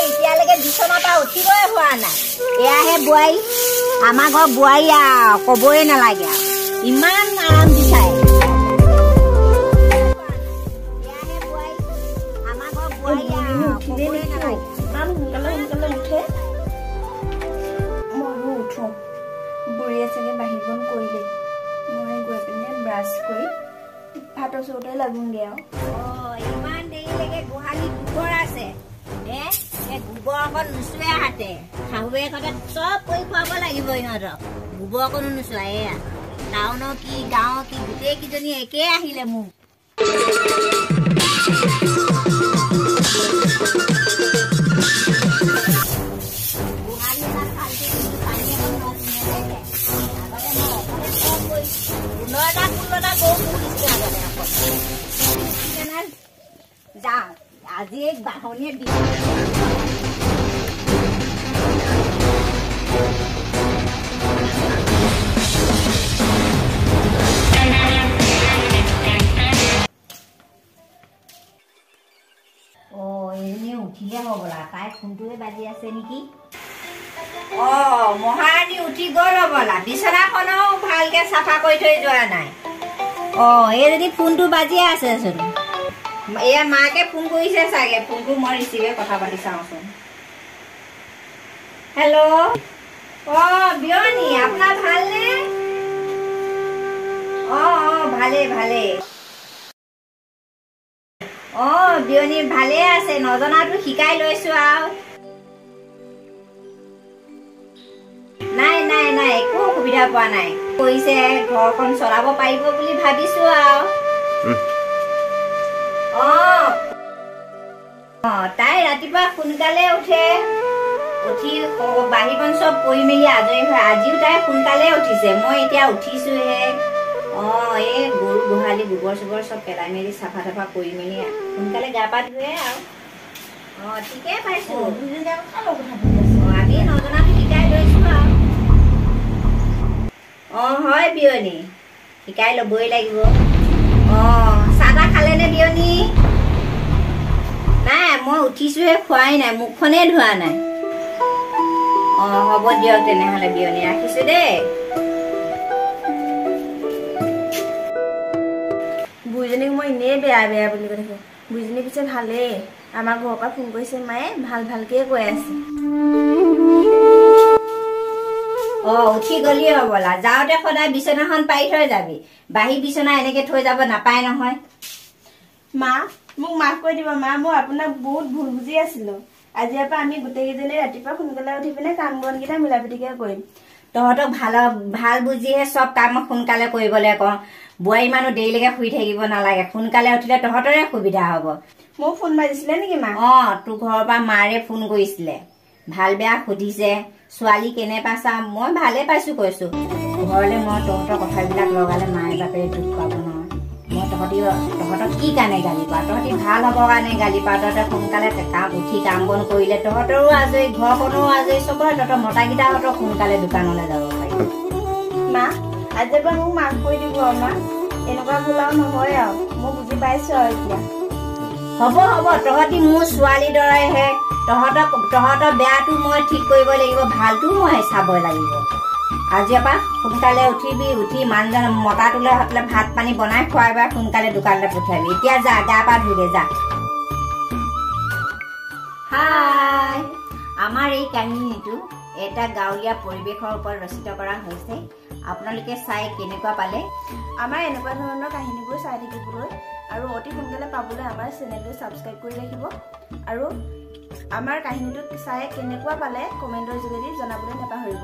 এতিয়ালৈকে বিছনাৰ পৰা উঠিবই হোৱা নাই। এয়াহে বোৱাৰী, আমাৰ ঘৰ বোৱাৰী আৰু ক'বই নালাগে আৰু ইমান আৰাম বিচাৰে। এয়াহে বোৱাৰী, আমাৰ ঘৰ বোৱাৰী আৰু ক'বই নালাগে। ইমান সোনকালে উঠে। মইও উঠো। বুঢ়ীয়ে চাগে বাহিৰ বন কৰিলে। মই গৈ পিনে ব্ৰাছ কৰি ভাতৰ চৌতে লাগোংগে আৰু। ইমান দেৰিলৈকে গোহালিত গোবৰ আছে। গোবৰ অকণ নুচুৱে হাতে। শাহুৱে সদায় চব কৰি খুৱাব লাগিব ইহঁতক। গোবৰ অকণো নুচুৱা। এয়া টাউনৰ কি গাঁৱৰ কি গোটেই কেইজনী একেই আহিলে মোক। যাওঁ আজি এক বাহনীয়ে দি এজনী উঠিলে হ'বলা। তাই ফোনটোৱে বাজি আছে নেকি? মহাৰাণী উঠি গ'ল হ'বলা। বিচনাখনো ভালকে চাফা কৰি থৈ যোৱা নাই। এইজনী ফোনটো বাজিয়ে আছেচোন। এয়া মাকে ফোন কৰিছে চাগে। ফোনটো মই ৰিচিভে কথা পাতি চাওঁচোন। হেল্ল', বিয়নী আপোনাৰ ভালনে? ভালেই ভালেই। বিয়নী ভালে আছে। নজনাটো শিকাই লৈছো আৰু। নাই নাই নাই, একো অসুবিধা পোৱা নাই। কৈছে ঘৰখন চলাব পাৰিব বুলি ভাবিছো আৰু। তাই ৰাতিপুৱা সোনকালে উঠে। উঠি বাহিৰখন চব কৰি মেলি আজৰি হয়। আজিও তাই সোনকালে উঠিছে। মই এতিয়া উঠিছোহে। এই গৰু গোহালি গোবৰ চোবৰ চব পেলাই মেলি চাফা তাফা কৰি মেলি সোনকালে গা পা ধুৱে আৰু। ঠিকে পাইছো। আমি নজনাটো শিকাই লৈছো আৰু। হয় বিয়নী, শিকাই ল'বই লাগিব। চাহ তাহ খালেনে বিয়নী? নাই, মই উঠিছোহে, খোৱাই নাই, মুখখনেই ধোৱা নাই। হ'ব দিয়ক তেনেহ'লে বিয়নী, ৰাখিছো দেই। বুঢ়ীজনীক মই এনেই বেয়া বেয়া বুলি কৈ থাকো। বুঢ়ীজনী পিছে ভালেই। আমাৰ ঘৰৰ পৰা ফোন কৰিছে মায়ে, ভালকে কৈ আছে। উঠি গলি হ'বলা। যাওঁতে সদায় বিচনাখন পাৰি থৈ যাবি। বাহি বিচনা এনেকে থৈ যাব নাপায় নহয়। মা, মোক মাফ কৰি দিব মা। মই আপোনাক বহুত ভুল বুজি আছিলো। আজিৰ পৰা আমি গোটেইকেইজনী ৰাতিপুৱা সোনকালে উঠি পিনে কাম বনকেইটা মিলা প্ৰীতিকে কৰিম। তহঁতক ভাল বুজিহে চব কাম সোনকালে কৰিবলৈ কওঁ। বোৱাৰী মানুহ দেৰিলৈকে শুই থাকিব নালাগে। সোনকালে উঠিলে তহঁতৰে সুবিধা হ'ব। মোক ফোন মাৰিছিলে নেকি মা? তোৰ ঘৰৰ পৰা মাৰে ফোন কৰিছিলে। ভাল বেয়া সুধিছে। ছোৱালী কেনে পাইছা? মই ভালে পাইছো কৈছো। ঘৰলে মই তহঁতৰ কথাবিলাক লগালে মায়ে বাপেৰে দুখ পাব নহয়। মই তহঁতক কি কাৰণে গালি পাওঁ? তহঁতি ভাল হ'ব কাৰণে গালি পাওঁ। তহঁতে সোনকালে উঠি কাম বন কৰিলে তহঁতৰো আজৰি, ঘৰখনো আজৰি, চবৰে তহঁতৰ মতাকেইটাহঁতক সোনকালে দোকানলৈ যাব পাৰি। মা, আজিৰ পৰা মোক মাফ কৰি দিব মা। এনেকুৱা ভুল আৰু নহয় আৰু। মই বুজি পাইছো আৰু এতিয়া। হ'ব তহঁতি মোৰ ছোৱালী দৰেহে। তহঁতৰ বেয়াটো মই ঠিক কৰিব লাগিব, ভালটো মই চাব লাগিব। আজিৰ পৰা সোনকালে উঠিবি। উঠি মানুহজন মতাটোলে ভাত পানী বনাই খুৱাই বা সোনকালে দোকানলৈ পঠিয়াবি। এতিয়া যা, গা পা ধুগে যা। হাই, আমাৰ এই কাহিনীটো এটা গাঁৱলীয়া পৰিৱেশৰ ওপৰত ৰচিত কৰা হৈছে। আপোনালোকে চাই কেনেকুৱা পালে? আমাৰ এনেকুৱা ধৰণৰ কাহিনীবোৰ চাই থাকিবলৈ আৰু অতি সোনকালে পাবলৈ আমাৰ চেনেলটো ছাবস্ক্ৰাইব কৰি ৰাখিব। আৰু আমাৰ কাহিনীটো চাই কেনেকুৱা পালে কমেণ্টৰ যোগেদি জনাবলৈ নাপাহৰিব।